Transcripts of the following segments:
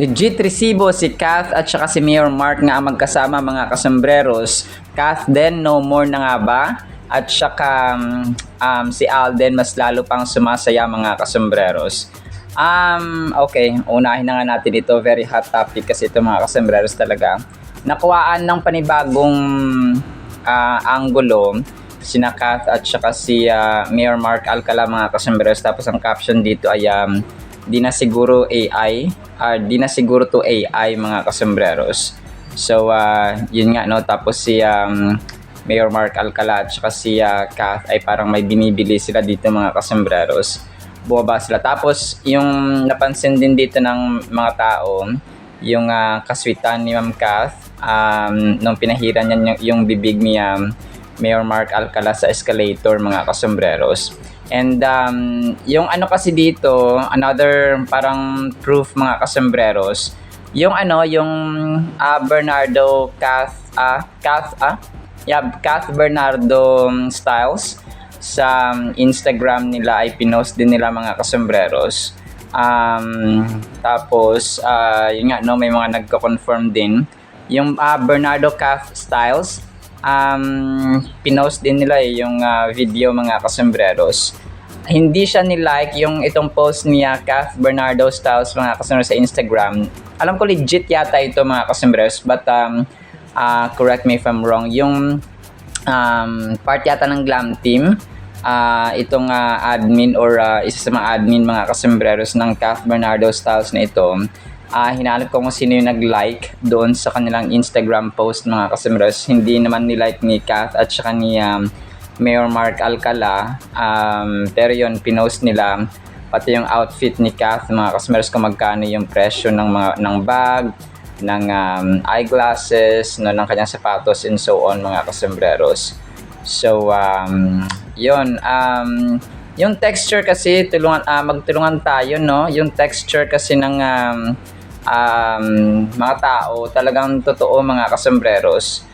Legit resibo si Kath at saka si Mayor Mark nga ang magkasama mga kasambreros. Kath din, no more na nga ba? At saka si Alden mas lalo pang sumasaya mga kasambreros. Okay, unahin na nga natin ito. Very hot topic kasi ito mga kasambreros talaga. Nakuhaan ng panibagong anggulo sina Kath at saka si Mayor Mark Alcala mga kasambreros. Tapos ang caption dito ay di na siguro AI di na siguro to AI mga kasambreros. So yun nga no, tapos si Mayor Mark Alcala at saka si Kath ay parang may binibili sila dito mga kasambreros. Bumaba sila. Tapos yung napansin din dito ng mga tao, yung kaswitan ni Ma'am Kath nung pinahiran niya yung bibig ni Mayor Mark Alcala sa escalator mga kasambreros. And yung ano kasi dito, another parang proof mga kasambreros, yung yung Bernardo Kath Bernardo Styles sa Instagram nila ay pinost din nila mga kasambreros. Tapos yun nga no, may mga nagko-confirm din yung Bernardo Kath Styles. Pinost din nila yung video mga kasambreros. Hindi siya ni-like yung itong post niya Kath Bernardo Styles mga kasambreros sa Instagram. Alam ko legit yata ito mga kasambreros, but correct me if I'm wrong. Yung part yata ng Glam Team, itong admin or isa sa mga admin mga kasambreros ng Kath Bernardo Styles na ito, hinanap ko kung sino yung nag-like doon sa kanilang Instagram post mga kasambreros. Hindi naman ni-like ni Kath at saka ni Mayor Mark Alcala, pero yun, pinost nila pati yung outfit ni Kath mga kasambreros, kung magkano yung presyo ng bag, ng eyeglasses, no, ng kanyang sapatos and so on mga kasambreros. So yun, yung texture kasi magtulungan tayo no, yung texture kasi ng mga tao talagang totoo mga kasambreros.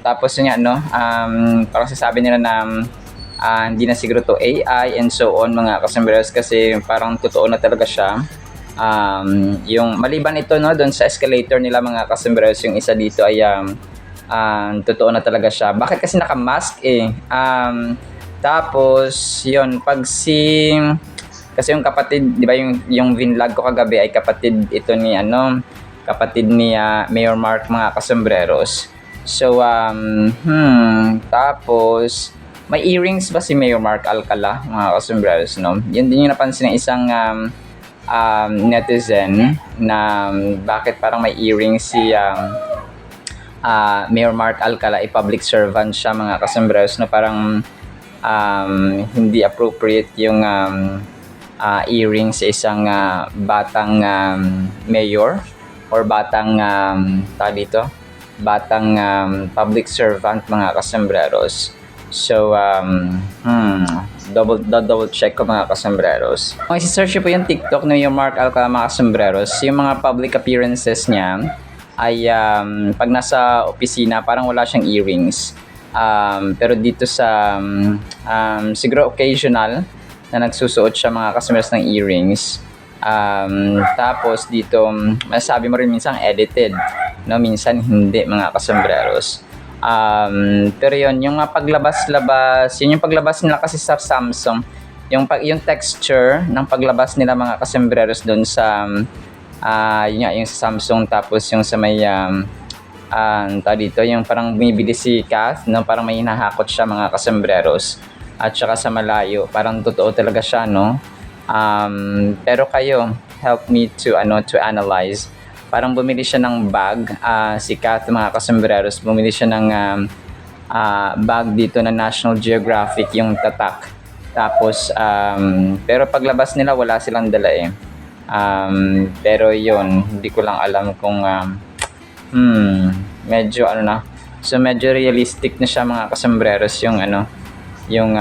Tapos yun nga no, parang sasabi nila na hindi na siguro to AI and so on mga kasambreros, kasi parang totoo na talaga siya. Yung maliban ito no, doon sa escalator nila mga kasambreros, yung isa dito ay totoo na talaga siya. Bakit kasi naka-mask tapos yun, kasi yung kapatid, di ba yung vinlog ko kagabi ay kapatid ito ni kapatid ni Mayor Mark mga kasambreros. So tapos may earrings ba si Mayor Mark Alcala mga kasambreros no? Yun din yung napansin ng isang netizen na bakit parang may earrings si Mayor Mark Alcala, public servant siya mga kasambreros no, parang hindi appropriate yung earrings sa isang batang mayor or batang batang public servant mga kasambreros. So double check ko mga kasambreros. Kung isi-search po yung TikTok na yung Mark Alcala mga kasambreros, yung mga public appearances niya ay pag nasa opisina parang wala siyang earrings. Pero dito sa siguro occasional na nagsusuot siya mga kasambreros ng earrings. Tapos dito masasabi mo rin minsan edited no, minsan hindi mga kasambreros. Pero yun, yung paglabas-labas, yun yung paglabas nila kasi sa Samsung, yung texture ng paglabas nila mga kasambreros doon sa yun nga, yung sa Samsung. Tapos yung sa may dito, yung parang bumibili si Kath no, parang may hinahakot siya mga kasambreros, at saka sa malayo parang totoo talaga siya no. Pero kayo, help me to analyze. Parang bumili siya ng bag, si Kath mga kasambreros, bumili siya ng bag dito na National Geographic, yung tatak. Tapos pero paglabas nila wala silang dala pero yun, hindi ko lang alam kung medyo so medyo realistic na siya mga kasambreros yung yung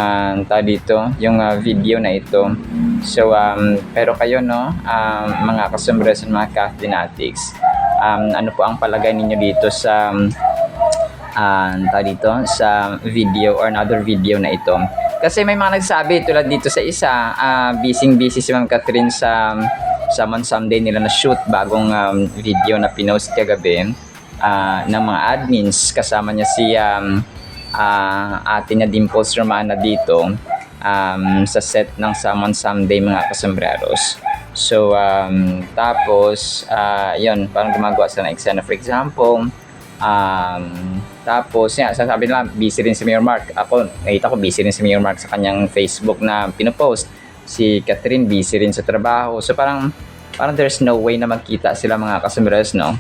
dito, yung video na ito. So pero kayo no, mga kasambreros and mga Kathdinatics, ano po ang palagay ninyo dito sa dito sa video or another video na ito? Kasi may mga nagsabi tulad dito sa isa, busy si Ma'am Catherine sa Summon Someday nila na shoot, bagong video na pinost kagabi ng mga admins. Kasama niya si ate niya Dimples Romana dito sa set ng Summon Someday mga kasambreros. So tapos yun, parang gumagawa sila ng eksena, for example. Tapos yan, sasabi nila busy rin si Mayor Mark. Ako, nakita ko busy rin si Mayor Mark sa kanyang Facebook na pinopost. Si Catherine busy rin sa trabaho. So parang there's no way na magkita sila mga kasambreros, no?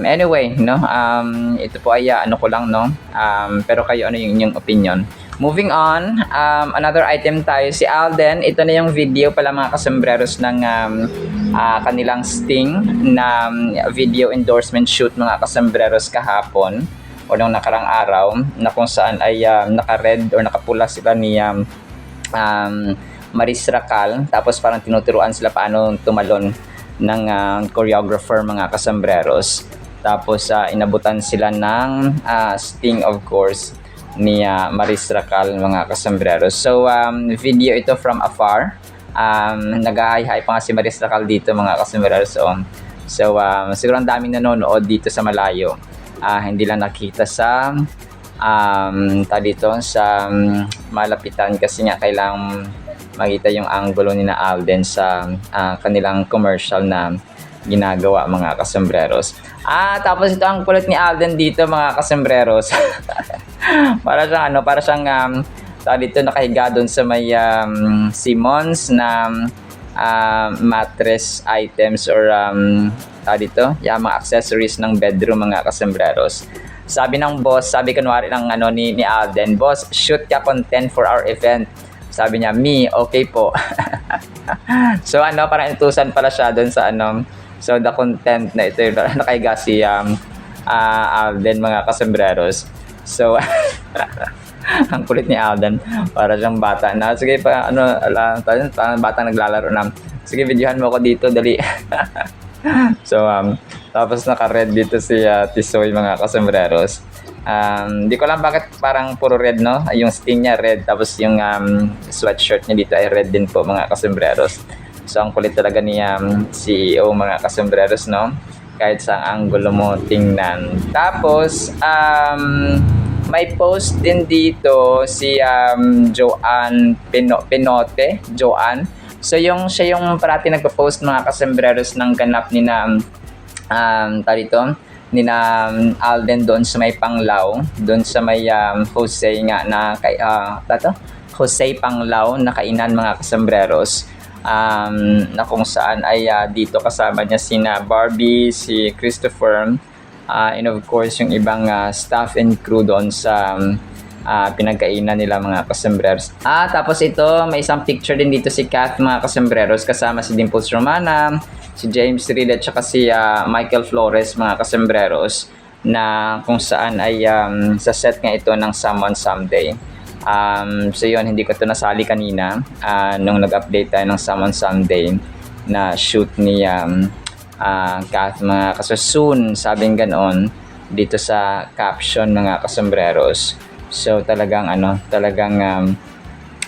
Anyway, no, ito po ay ano ko lang, no, pero kayo ano yung inyong opinion. Moving on, another item tayo, si Alden. Ito na yung video pala mga kasambreros ng kanilang Sting na video endorsement shoot mga kasambreros kahapon o nung nakarang araw, na kung saan ay naka-red or nakapula sila ni Maris Racal. Tapos parang tinuturuan sila paano tumalon ng choreographer mga kasambreros. Tapos inabutan sila ng Sting, of course, ni Maris Racal mga kasambreros. So video ito from afar. Nag-hi-hi pa nga si Maris Racal dito mga kasambreros. So siguro ang daming nanonood dito sa malayo. Hindi lang nakita sa dito sa malapitan kasi nga kailangang makita yung angulo ni na Alden sa kanilang commercial na ginagawa mga kasambreros. Tapos ito ang kulit ni Alden dito mga kasambreros. para siyang dito nakahiga doon sa may Simmons na mattress items or dito, mga accessories ng bedroom mga kasambreros. Sabi ng boss, kunwari ng ni Alden, "Boss, shoot ka content for our event." Sabi niya, "Me, okay po." So parang intusan pala siya doon sa so the content na ito, nakahiga si Alden mga kasambreros. So ang kulit ni Alden, para siyang bata na, "Sige pa, batang naglalaro na. Sige, videohan mo ako dito, dali." So tapos naka-red dito si Tisoy mga kasambreros. Di ko alam bakit parang puro red, no? Yung Sting niya red, tapos yung sweatshirt niya dito ay red din po mga kasambreros. So ang kulit talaga ni CEO mga kasambreros, no? Kahit sa angulo mo tingnan. Tapos may post din dito si Joanne Pinote. Joanne. So siya yung parati nagpo-post mga kasambreros ng ganap ni Alden doon sa may Panglao, doon sa may Jose nga na Jose Panglao na kainan mga kasambreros, na kung saan ay dito kasama niya sina Barbie, si Christopher, and of course yung ibang staff and crew doon sa pinagkainan nila mga kasambreros. Tapos ito, may isang picture din dito si Kath mga kasambreros, kasama si Dimples Romana, si James Reid at saka si Michael Flores mga kasambreros, na kung saan ay sa set nga ito ng Summon Someday. So yun, hindi ko ito nasali kanina nung nag-update tayo ng Summon Someday na shoot ni Kath mga soon, sabing ganoon dito sa caption mga kasambreros. So talagang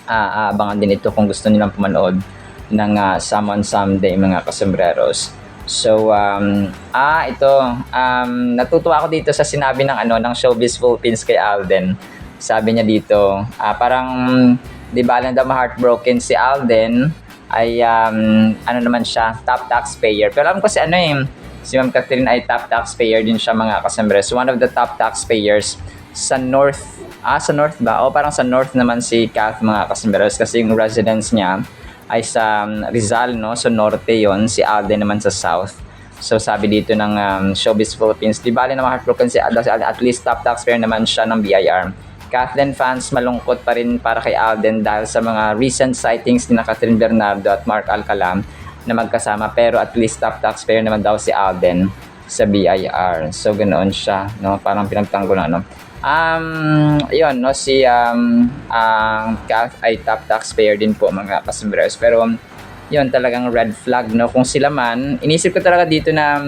abangan din ito kung gusto nilang pumanood ng Summon Someday mga kasambreros. So ito, natutuwa ako dito sa sinabi ng Showbiz Philippines kay Alden. Sabi niya dito, parang di ba lang daw heartbroken si Alden, ay naman siya, top taxpayer. Pero alam ko si Ma'am Catherine ay top taxpayer din siya mga kasambreros. One of the top taxpayers sa North. Sa North ba? O parang sa North naman si Kath mga kasambreros, kasi yung residence niya ay sa Rizal, no? So Norte yon, si Alden naman sa South. So sabi dito ng Showbiz Philippines, di bali naman heartbroken si Alden, at least top taxpayer naman siya ng BIR. Kathleen fans malungkot pa rin para kay Alden dahil sa mga recent sightings ni Catherine Bernardo at Mark Alcala na magkasama, pero at least top taxpayer naman daw si Alden sa BIR. So ganoon siya, no? Parang pinagtanggol na, no? Yun, no, si Kath ay top taxpayer din po mga kasambreros, pero yun talagang red flag, no? Kung sila man, inisip ko talaga dito na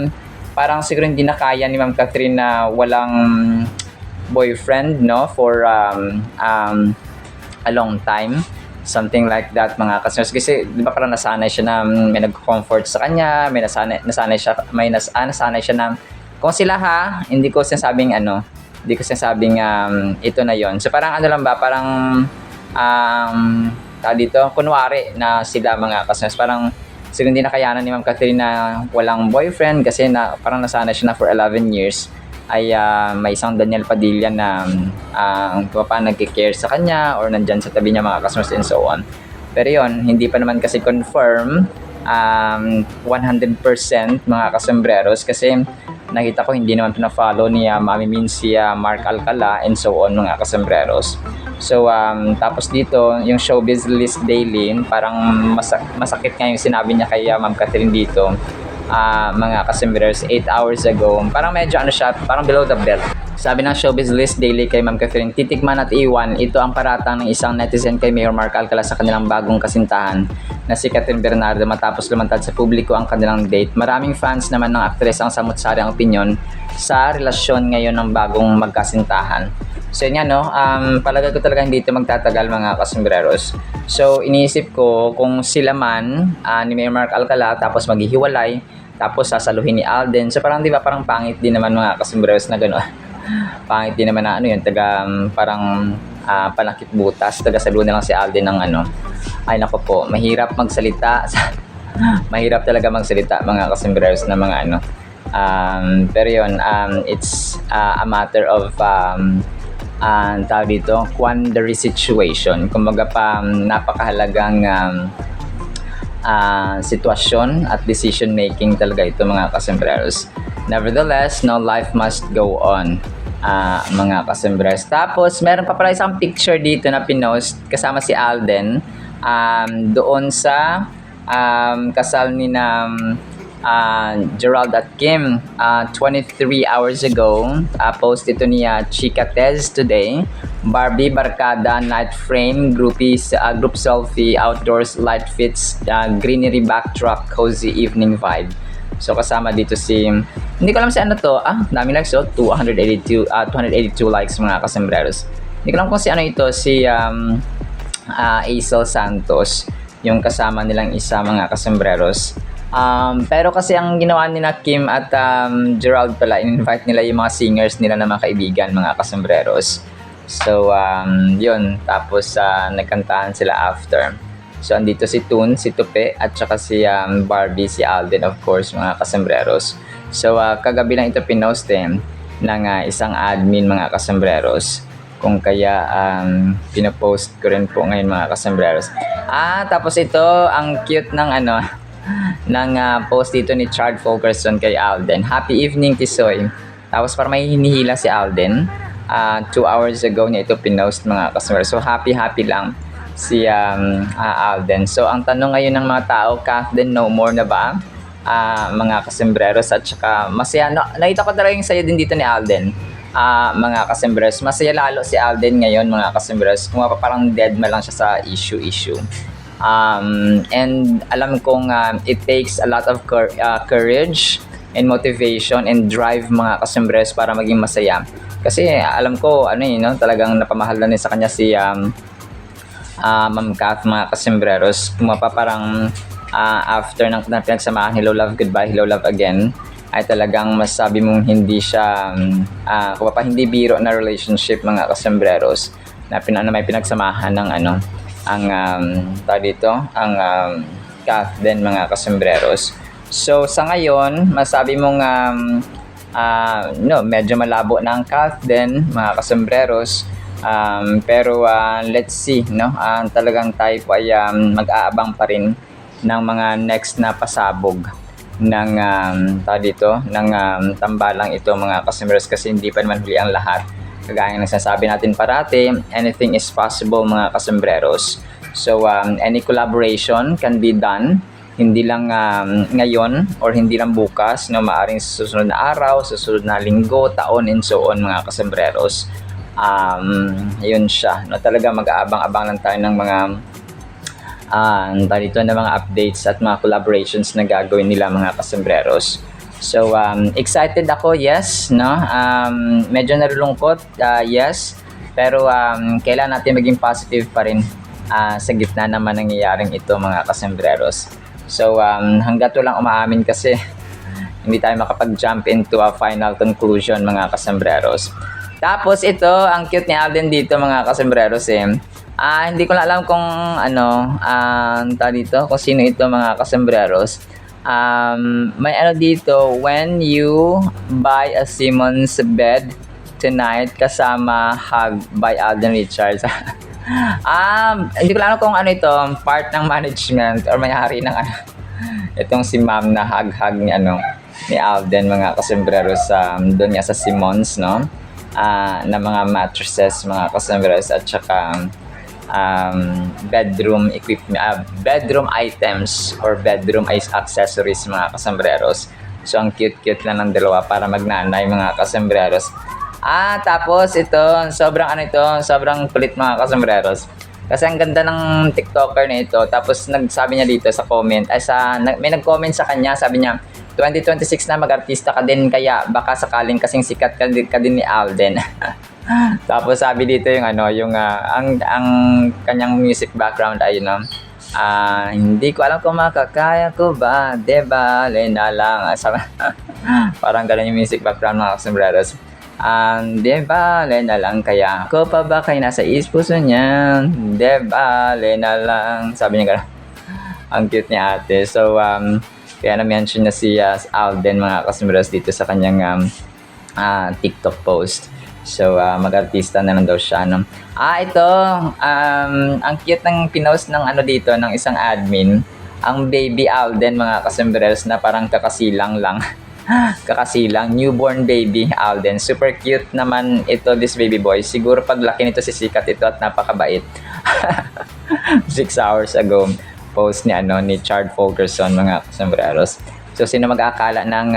parang siguro hindi na kaya ni Ma'am Catherine na walang boyfriend, no, for a long time. Something like that mga customers. Kasi di ba parang nasanay siya na may nag-comfort sa kanya, may nasanay siya na kung sila ha, hindi ko sinasabing ito na yon. So parang ano lang ba, parang dito, kunwari na sila mga customers, parang siguro hindi nakayanan ni Ma'am Catherine na walang boyfriend kasi na parang nasanay siya na for 11 years ay may isang Daniel Padilla na nagki-care sa kanya or nandyan sa tabi niya mga customers and so on. Pero yon, hindi pa naman kasi confirm 100% mga kasembreros kasi nakita ko hindi naman pina-follow ni Mami Min si Mark Alcala and so on mga kasembreros. So tapos dito yung Showbiz List Daily, parang masakit nga yung sinabi niya kay Ma'am Catherine dito. Mga kasembreros 8 hours ago, parang medyo siya, parang below the belt. Sabi ng Showbiz List Daily kay Ma'am Catherine, titikman at iwan, ito ang paratang ng isang netizen kay Mayor Mark Alcala sa kanilang bagong kasintahan na si Catherine Bernardo matapos lumantad sa publiko ang kanilang date. Maraming fans naman ng aktres ang samut-sari ang opinyon sa relasyon ngayon ng bagong magkasintahan. So yun palagay ko talaga hindi ito magtatagal mga kasembreros. So iniisip ko kung sila man ni Mayor Mark Alcala tapos maghihiwalay, tapos sasaluhin ni Alden. So parang di ba parang pangit din naman mga kasembreros na gano'n. Pangit din naman na parang panakit butas, taga saluhin na lang si Alden ng ay nako po, mahirap magsalita. Mahirap talaga magsalita mga kasembreros na mga pero yun, it's a matter of tawag dito, quandary situation. Kumbaga napakahalagang sitwasyon at decision making talaga ito mga kasembreros. Nevertheless, life must go on mga kasembreros. Tapos meron pa pala isang picture dito na pinost kasama si Alden doon sa kasal ni Gerald at Kim 23 hours ago. Post ito ni Chika Tez today. Barbie Barkada night frame group selfie, outdoors light fits, greenery backdrop, cozy evening vibe. So kasama dito hindi ko alam si to, dami likes, 282 likes mga kasembreros. Hindi ko alam kung si Aisel Santos, yung kasama nilang isa mga kasembreros. Pero kasi ang ginawa nila Kim at Gerald pala, in-invite nila yung mga singers nila na mga kaibigan mga kasembreros. So yun, tapos nagkantahan sila after. So andito si Toon, si Tupe at saka si Barbie, si Alden of course mga kasembreros. So kagabi lang ito pinost ng isang admin mga kasembreros. Kung kaya pinopost ko rin po ngayon mga kasembreros. Tapos ito ang cute ng ng post dito ni Chard Fulkerson kay Alden. Happy evening Tisoy. Tapos para may hinihila si Alden. 2 hours ago niya ito pinost mga kasembreros. So happy lang si Alden. So ang tanong ngayon ng mga tao, Kathleen, no more na ba? Mga kasembreros, at saka masaya. Nakita ko talaga yung saya din dito ni Alden. Mga kasembreros, masaya lalo si Alden ngayon mga kasembreros. Kung parang dead ma lang siya sa issue. And alam kong it takes a lot of courage and motivation and drive mga kasembreros para maging masaya. Kasi alam ko talagang napamahal na sa kanya si Ma'am Kath mga kasembreros. Kung parang after ng pinagsamahan Hello Love Goodbye, Hello Love Again, ay talagang masabi mong hindi siya hindi biro na relationship mga kasembreros na may pinagsamahan ng Kath din mga kasembreros. So sa ngayon masabi mong medyo malabo na ang Kath din mga kasembreros. Pero let's see talagang tayo po ay mag-aabang pa rin ng mga next na pasabog ng tambalang ito mga kasembreros, kasi hindi pa naman huli ang lahat. Kagaya ng sinasabi natin parati, anything is possible mga kasembreros. So any collaboration can be done, hindi lang ngayon or hindi lang bukas, maaring sa susunod na araw, susunod na linggo, taon and so on mga kasembreros. Yun siya, talaga mag-aabang-abang lang tayo ng mga mga updates at mga collaborations na gagawin nila mga kasembreros. So excited ako, yes, medyo nalulungkot, yes, pero kailangan natin maging positive pa rin sa gitna naman nangyayaring ito mga kasembreros. So hanggat walang umaamin kasi hindi tayo makapag-jump into a final conclusion mga kasembreros. Tapos ito, ang cute ni Alden dito mga kasembreros hindi ko na alam kung dito, kung sino ito mga kasembreros. May dito, when you buy a Simmons bed tonight kasama hug by Alden Richards. Hindi ko alam kung ano ito, part ng management or may-ari ng itong si ma'am na hug-hug ni Alden mga kasembreros doon nga sa Simmons, no? Na mga mattresses mga kasembreros at saka bedroom equipment, bedroom items or bedroom accessories mga kasembreros. So ang cute-cute lang ng dalawa para magnanay mga kasembreros. Tapos ito, sobrang kulit mga kasembreros. Kasi ang ganda ng TikToker na ito. Tapos nagsabi niya dito sa comment, may nag-comment sa kanya, sabi niya, 2026 na mag-artista ka din kaya baka sakaling kasing sikat ka din ni Alden. Tapos sabi dito ang kanyang music background ay hindi ko alam kung makakaya ko ba, diba, na lang. Parang ganun yung music background mga kasembreros. Diba, na lang kaya ko pa ba kayo nasa puso niya, diba, na lang. Sabi niya gano'n. Ang cute ni ate. So, kaya na-mention na si Alden mga kasembreros dito sa kanyang TikTok post. So, mag-artista na lang daw siya. No? Ito, ang cute ng pinost ng dito, ng isang admin, ang baby Alden mga kasembreros na parang kakasilang lang. Kakasilang, newborn baby Alden. Super cute naman ito, this baby boy. Siguro paglaki nito sisikat ito at napakabait. 6 hours ago, post ni Chard Fulkerson mga kasembreros. So, sino mag-akala ng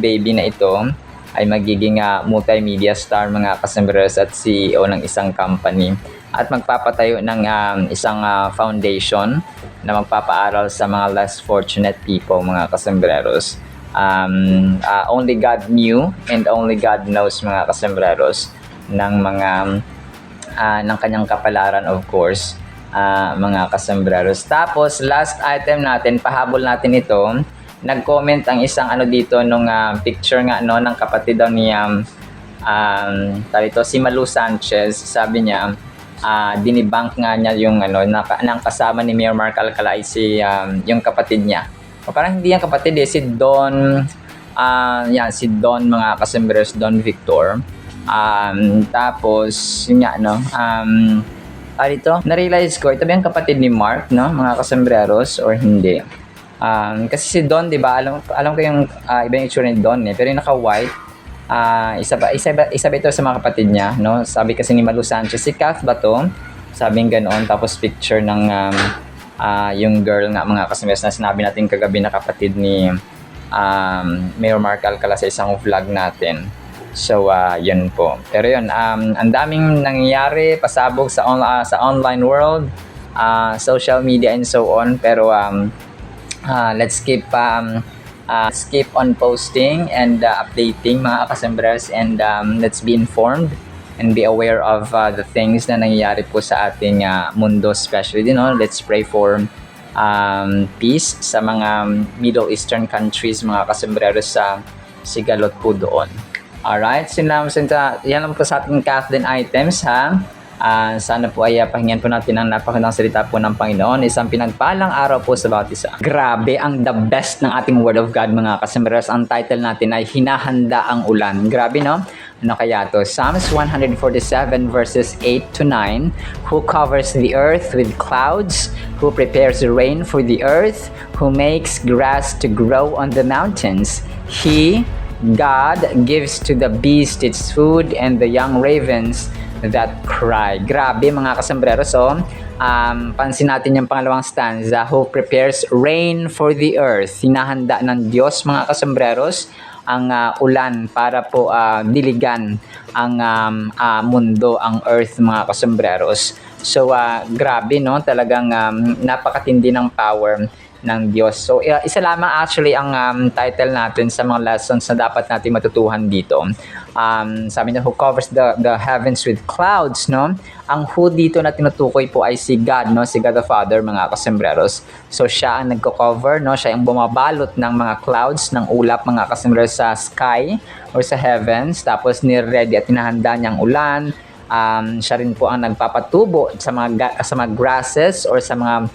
baby na ito ay magiging multimedia star mga kasembreros at CEO ng isang company at magpapatayo ng isang foundation na magpapaaral sa mga less fortunate people mga kasembreros. Only God knew and only God knows mga kasembreros ng mga ng kanyang kapalaran, of course, mga kasembreros. Tapos last item natin, pahabol natin ito. Nag-comment ang isang dito nung picture nga ng kapatid daw ni si Malu Sanchez. Sabi niya dinibank nga niya yung nang kasama ni Mayor Mark Alcala ay si yung kapatid niya. O parang hindi yung kapatid si Don si Don mga kasembreros, Don Victor. Tapos yun nga na-realize ko ito ba yung kapatid ni Mark, no, mga kasembreros, or hindi? Kasi si Don, di ba, alam ko yung iba yung itsura ni Don pero yung naka-white, isa ba ito sa mga kapatid niya, no? Sabi kasi ni Malu Sanchez, si Kath ba to? Sabing ganoon, tapos picture ng yung girl nga mga kasembreros na sinabi natin kagabi na kapatid ni Mayor Mark Alcala sa isang vlog natin. So, yun po. Pero yun, ang daming nangyayari, pasabog sa online world, social media and so on. Pero let's keep on posting and updating mga kasembreros, and let's be informed and be aware of the things na nangyayari po sa ating mundo, especially let's pray for peace sa mga Middle Eastern countries mga kasembreros, sa sigalot po doon. Alright, yan lang po sa ating Kathleen items ha. Sana po ay pakinggan po natin ang napakagandang salita po ng Panginoon. Isang pinagpalang araw po sa bawat isa. Grabe, ang the best ng ating Word of God mga kasembreros. Ang title natin ay Hinahanda ang Ulan. Grabe, no? Ano kaya to? Psalms 147 verses 8 to 9. Who covers the earth with clouds, who prepares the rain for the earth, who makes grass to grow on the mountains. God gives to the beast its food and the young ravens that cry. Grabe mga kasembreros. So, pansin natin yung pangalawang stanza, who prepares rain for the earth. Hinahanda ng Diyos mga kasembreros ang ulan para po diligan ang mundo, ang earth mga kasembreros. So, grabe, no? Talagang napakatindi ng power ng Diyos. So, isa lamang actually ang title natin sa mga lessons na dapat natin matutuhan dito. Sabi niya, who covers the heavens with clouds, no? Ang who dito na tinutukoy po ay si God, no? Si God the Father, mga kasembreros. So, siya ang nagko-cover, no? Siya ang bumabalot ng mga clouds, ng ulap, mga kasembreros, sa sky or sa heavens. Tapos, ni-ready at hinahanda niyang ulan. Siya rin po ang nagpapatubo sa mga grasses or sa mga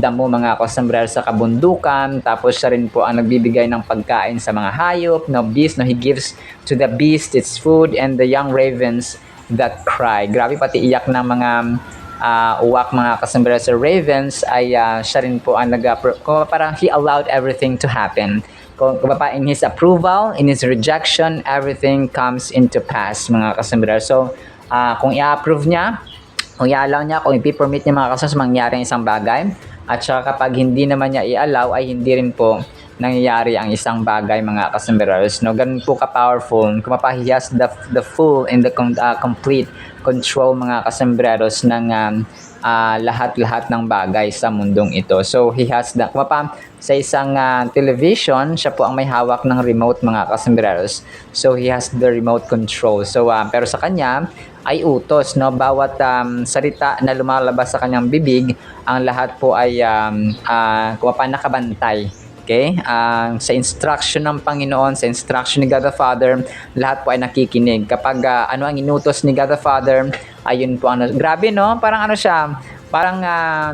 damo, mga kasembreros, sa kabundukan. Tapos siya rin po ang nagbibigay ng pagkain sa mga hayop, no beast, no, he gives to the beast its food and the young ravens that cry. Grabe, pati iyak ng mga uwak, mga kasembreros, sa ravens ay siya rin po ang parang he allowed everything to happen. Kung in his approval, in his rejection, everything comes into pass, mga kasembreros. So kung i-approve niya, kung i-allow niya, kung i-permit niya, mga kasembreros, mangyari ang isang bagay. At saka kapag hindi naman niya i-allow, ay hindi rin po nangyayari ang isang bagay, mga kasembreros. No, ganun po ka-powerful. He has the full and the complete control, mga kasembreros, ng lahat-lahat ng bagay sa mundong ito. So, he has sa isang television, siya po ang may hawak ng remote, mga kasembreros. So, he has the remote control. So, pero sa kanya ay utos, no? Bawat salita na lumalabas sa kanyang bibig, ang lahat po ay nakabantay. Okay? Sa instruction ng Panginoon, sa instruction ni God the Father, lahat po ay nakikinig. Kapag ano ang inutos ni God the Father, ayun po ano. Grabe, no? Parang ano siya, parang,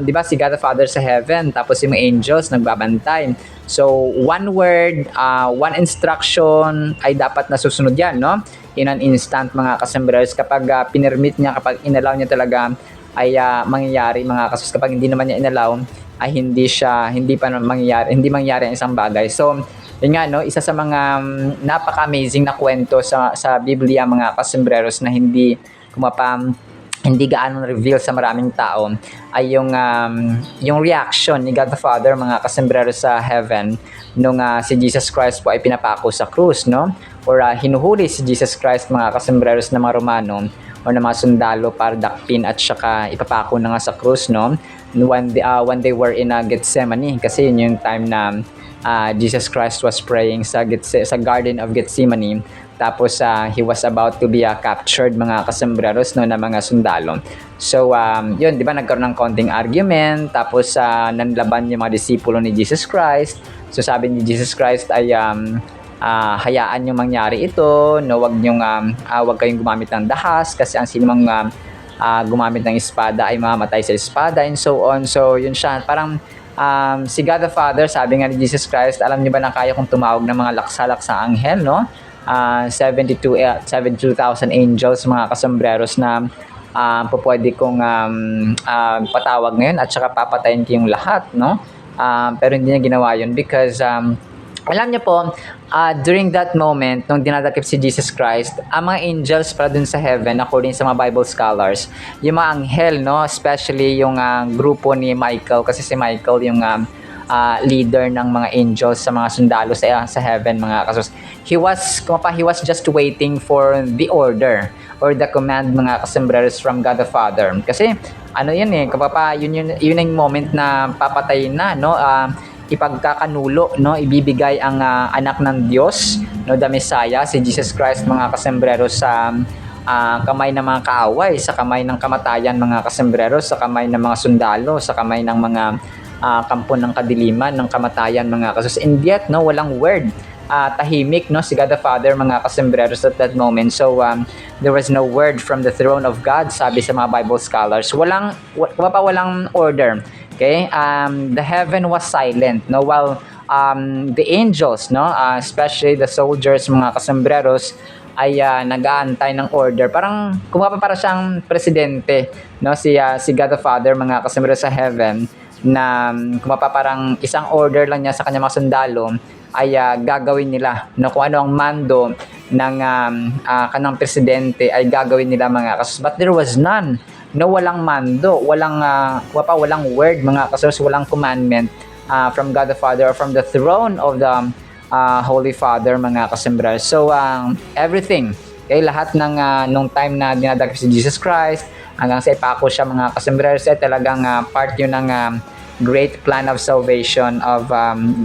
di ba, si God the Father sa heaven, tapos yung angels nagbabantay. So, one word, one instruction ay dapat nasusunod yan, no? In an instant, mga kasembreros, kapag pinirmit niya, kapag inalaw niya talaga, ay mangyayari, mga kasembreros. Kapag hindi naman niya inalaw, ay hindi mangyayari ang isang bagay. So, yun nga, no, isa sa mga napaka-amazing na kwento sa Biblia, mga kasembreros, na hindi gaano reveal sa maraming tao, ay yung reaction ni God the Father, mga kasembreros, sa heaven nung si Jesus Christ po ay pinapako sa krus, no? Or hinuhuli si Jesus Christ, mga kasembreros, na mga Romano o na mga sundalo para dakpin at saka ipapako na nga sa krus, no? When they were in Gethsemane, kasi yun yung time na Jesus Christ was praying sa Garden of Gethsemane. Tapos he was about to be captured, mga kasembreros, no, na mga sundalo. So yun, di ba, nagkaroon ng konting argument, tapos nanlaban yung mga disipulo ni Jesus Christ. So sabi ni Jesus Christ ay hayaan yung mangyari ito, no, wag kayong gumamit ng dahas, kasi ang sinumang gumamit ng espada ay mamamatay sa espada, and so on. So yun siya, parang si God the Father, sabi nga ni Jesus Christ, alam niyo ba na kaya kong tumawag ng mga laksa-laksa anghel, no? 72,000 angels, mga kasembreros, na pwede kong patawag ngayon, at saka papatayin ko yung lahat, no? Pero hindi niya ginawa yun because alam niyo po, during that moment, nung dinadakip si Jesus Christ, ang mga angels para dun sa heaven, according sa mga Bible scholars, yung mga anghel, no, especially yung grupo ni Michael, kasi si Michael yung leader ng mga angels sa mga sundalo sa heaven, mga kasos. He was just waiting for the order or the command, mga kasembreros, from God the Father. Kasi ano yan yun yung moment na papatayin na, no, ipagkakanulo, no, ibibigay ang anak ng Diyos, no, the Messiah, si Jesus Christ, mga kasembreros, sa kamay ng mga kaaway, sa kamay ng kamatayan, mga kasembreros, sa kamay ng mga sundalo, sa kamay ng mga kampo ng kadiliman, ng kamatayan, mga kasos. And yet, no, walang word, tahimik, no, si God the Father, mga kasembreros, at that moment. So there was no word from the throne of God, sabi sa mga Bible scholars. Walang order. Okay, the heaven was silent, no, while the angels, no, especially the soldiers, mga kasembreros, ay nag-aantay ng order. Parang para siyang presidente, no, si God the Father, mga kasembreros, sa heaven, na parang isang order lang niya sa kanyang mga sundalo ay gagawin nila, no, kung ano ang mando ng kanang presidente ay gagawin nila, mga kasembreros. But there was none. No, walang mando, walang word, mga kasembreros, walang commandment from God the Father or from the throne of the Holy Father, mga kasembreros. So everything, okay, lahat ng nung time na dinadakip si Jesus Christ hanggang sa ipako siya, mga kasembreros, talagang part yun ng great plan of salvation of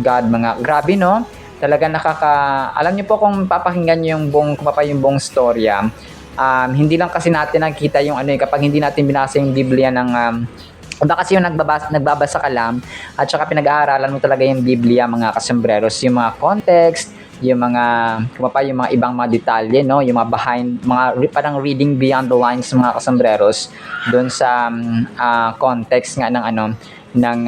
God, mga grabe, no? Talaga alam niyo po kung papakinggan niyo yung buong storya, hindi lang kasi natin nakikita yung kapag hindi natin binasa yung Biblia ng iba kasi yung nagbabasa ka lang at saka pinag-aaralan mo talaga yung Biblia, mga kasembreros, yung mga context, yung mga ibang mga detalye, no, yung mga parang reading beyond the lines, mga kasembreros, doon sa context nga ng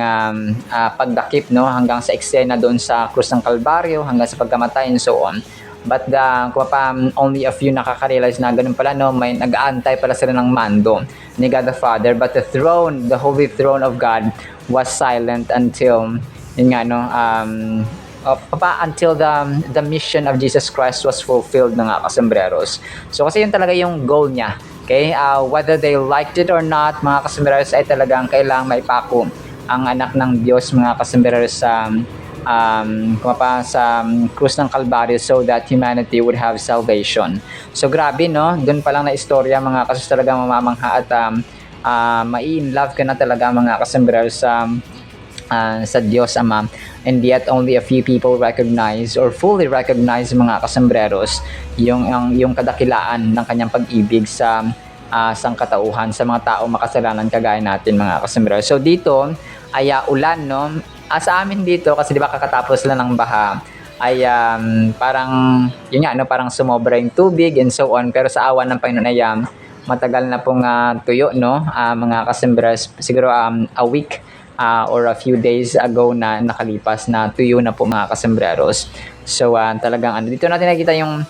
pagdakip, no, hanggang sa eksena doon sa krus ng Kalbaryo, hanggang sa pagkamatay and so on. But only a few nakaka-realize na ganun pala, no, may nag-aantay pala sila ng mando ni God the Father, but the holy throne of God was silent until until the mission of Jesus Christ was fulfilled, mga kasembreros. So kasi yun talaga yung goal niya. Okay? Whether they liked it or not, mga kasembreros, ay talagang kailangang maipako ang anak ng Diyos, mga kasembreros, sa krus ng Kalbaryo, so that humanity would have salvation. So grabe, no? Doon pa lang na istorya, mga kasus, talaga mamamangha at mai-in-love ka na talaga, mga kasembreros, sa Diyos Ama. And yet only a few people recognize or fully recognize, mga kasembreros, yung kadakilaan ng kanyang pag-ibig sa sangkatauhan, sa mga tao makasalanan kagaya natin, mga kasembreros. So dito ay ulan, no? Sa amin dito, kasi di ba kakatapos lang ng baha, ay parang yun nga, no, parang sumobra yung tubig and so on. Pero sa awan ng Panginoon ay matagal na pong tuyo, no, mga kasembreros, siguro a week or a few days ago na nakalipas na tuyo na po, mga kasembreros. So talagang dito natin nakita yung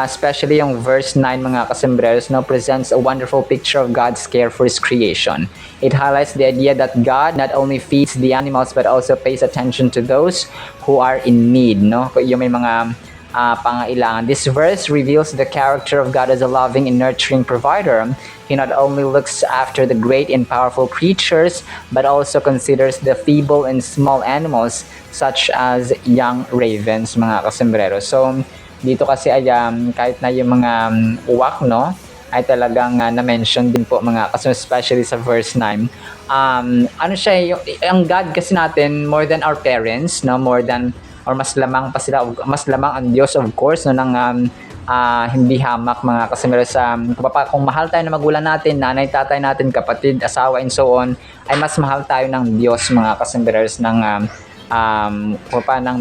especially yung verse 9, mga kasembreros, no, presents a wonderful picture of God's care for His creation. It highlights the idea that God not only feeds the animals but also pays attention to those who are in need, no, yung may mga pangailangan. This verse reveals the character of God as a loving and nurturing provider. He not only looks after the great and powerful creatures but also considers the feeble and small animals such as young ravens, mga kasembreros. So dito kasi ay kahit na yung mga uwak, no, ay talagang na-mention din po, mga kasembreros, especially sa verse 9. Ang God kasi natin, more than our parents, no, more than or mas lamang pa sila, mas lamang ang Diyos, of course, no, ng hindi hamak, mga kasembreros. Kung mahal tayo na magulang natin, nanay, tatay natin, kapatid, asawa, and so on, ay mas mahal tayo ng Diyos, mga kasembreros, ng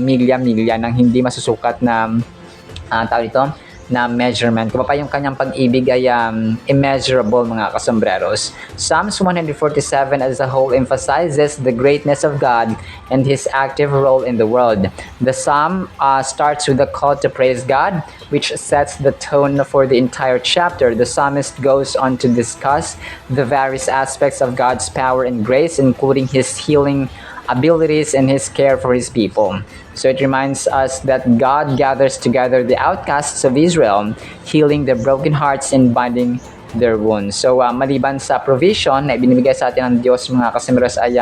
milya-milya, ng hindi masusukat na na measurement. Yung kanyang pag-ibig ay immeasurable, mga kasembreros. Psalms 147 as a whole emphasizes the greatness of God and His active role in the world. The psalm starts with a call to praise God, which sets the tone for the entire chapter. The psalmist goes on to discuss the various aspects of God's power and grace, including His healing abilities and His care for His people. So it reminds us that God gathers together the outcasts of Israel, healing the broken hearts and binding their wounds. So maliban sa provision na ibinibigay sa atin ng Diyos, mga kasembreros, ay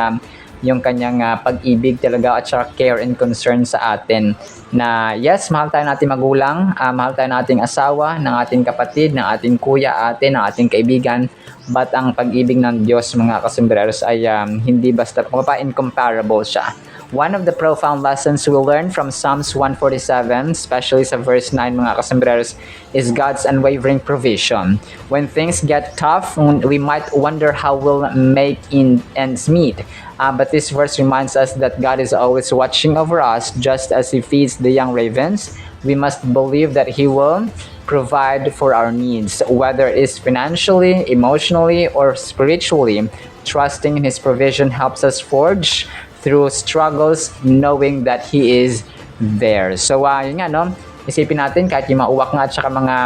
yung kanyang pag-ibig talaga at saka care and concern sa atin. Na yes, mahal tayo nating magulang, mahal tayo nating asawa, ng ating kapatid, ng ating kuya, ate, ng ating kaibigan. But ang pag-ibig ng Diyos, mga kasembreros, ay hindi basta, incomparable siya. One of the profound lessons we'll learn from Psalms 147, especially sa verse 9, mga kasembreros, is God's unwavering provision. When things get tough, we might wonder how we'll make ends meet. But this verse reminds us that God is always watching over us, just as He feeds the young ravens. We must believe that He will provide for our needs, whether it's financially, emotionally, or spiritually. Trusting in His provision helps us forge through struggles, knowing that He is there. So, yun nga, no? Isipin natin, kahit yung mga uwak nga at saka mga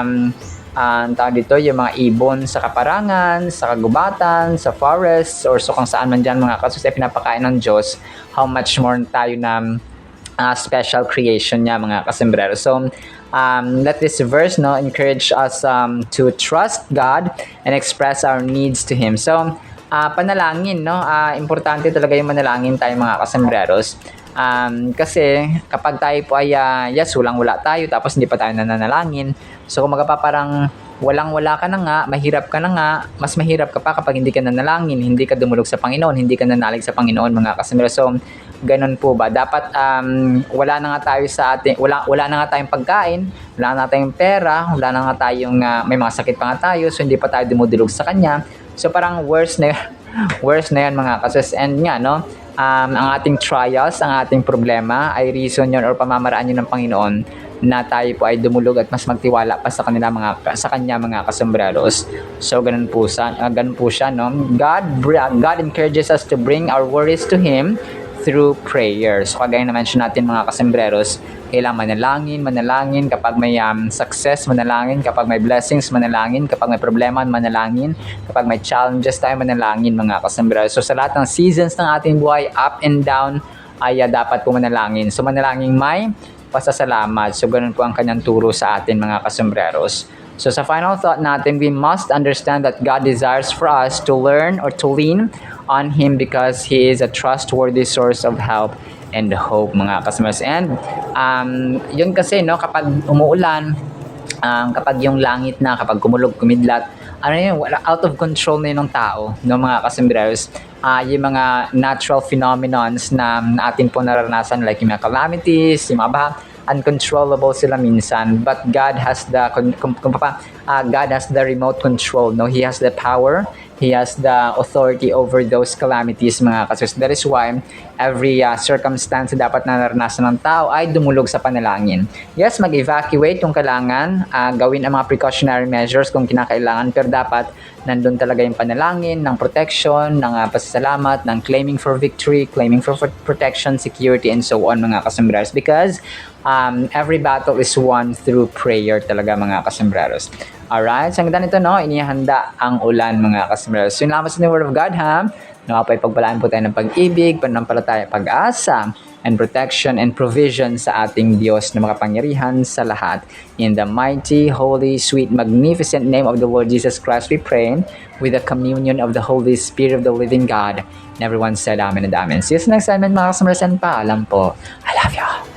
yung mga ibon sa kaparangan, sa kagubatan, sa forests, or so kung saan man dyan, mga kasus, ay pinapakain ng Diyos, how much more tayo na special creation niya, mga kasembreros. So, let this verse, no, encourage us to trust God and express our needs to Him. So, panalangin, no, importante talaga yung manalangin tayo, mga kasembreros. Kasi kapag tayo po ay yes, walang-wala tayo tapos hindi pa tayo nananalangin. So kumaga pa parang walang-wala ka na nga, mahirap ka na nga, mas mahirap ka pa kapag hindi ka nanalangin, hindi ka dumulog sa Panginoon, hindi ka nanalig sa Panginoon, mga kasambero. So, ganun po ba? Dapat wala na nga tayo sa ating, wala na nga tayong pagkain, wala na tayong pera, wala na nga tayong, may mga sakit pa nga tayo, so hindi pa tayo dumudulog sa Kanya. So, parang worse na worse na yan, mga kasus. And nga, no, ang ating trials, ang ating problema ay reason yun or pamamaraan yun ng Panginoon na tayo po ay dumulog at mas magtiwala pa sa kanya mga kasombreros. So ganun po siya, no. God encourages us to bring our worries to Him through prayer. So kagaya na mention natin, mga kasombreros, kailangan manalangin kapag may success, manalangin kapag may blessings, manalangin kapag may problema, manalangin kapag may challenges tayo, manalangin, mga kasombreros. So sa lahat ng seasons ng ating buhay, up and down, ay dapat po manalangin. So manalangin may pasasalamat. So ganun po ang kanyang turo sa atin, mga kasombreros. So sa final thought natin, we must understand that God desires for us to learn or to lean on Him because He is a trustworthy source of help and hope, mga kasombreros. And yun kasi, no, kapag umuulan, kapag yung langit na, kapag kumidlat, out of control na yun ng tao, no, mga kasombreros. Yung mga natural phenomenons na atin po naranasan, like yung mga calamities, yung mga baha, uncontrollable sila minsan, but God has the God has the remote control, no. He has the power, He has the authority over those calamities, mga kasus. That is why every circumstance na dapat na naranasan ng tao ay dumulog sa panalangin. Yes, mag-evacuate kung kailangan, gawin ang mga precautionary measures kung kinakailangan, pero dapat nandun talaga yung panalangin, ng protection, ng pasasalamat, ng claiming for victory, claiming for protection, security, and so on, mga kasombreros. Because every battle is won through prayer talaga, mga kasombreros. Alright, so ang ganda nito, no, inihanda ang ulan, mga kasombreros. So yun lamang sa Word of God, ha? Nakapay pagpalaan po tayo ng pag-ibig, pananampalataya, pag-asa, and protection and provision sa ating Diyos na makapangyarihan sa lahat. In the mighty, holy, sweet, magnificent name of the Lord Jesus Christ, we pray with the communion of the Holy Spirit of the living God. And everyone said amen and amen. See you next time, mga kasombreros, and paalam po. I love you.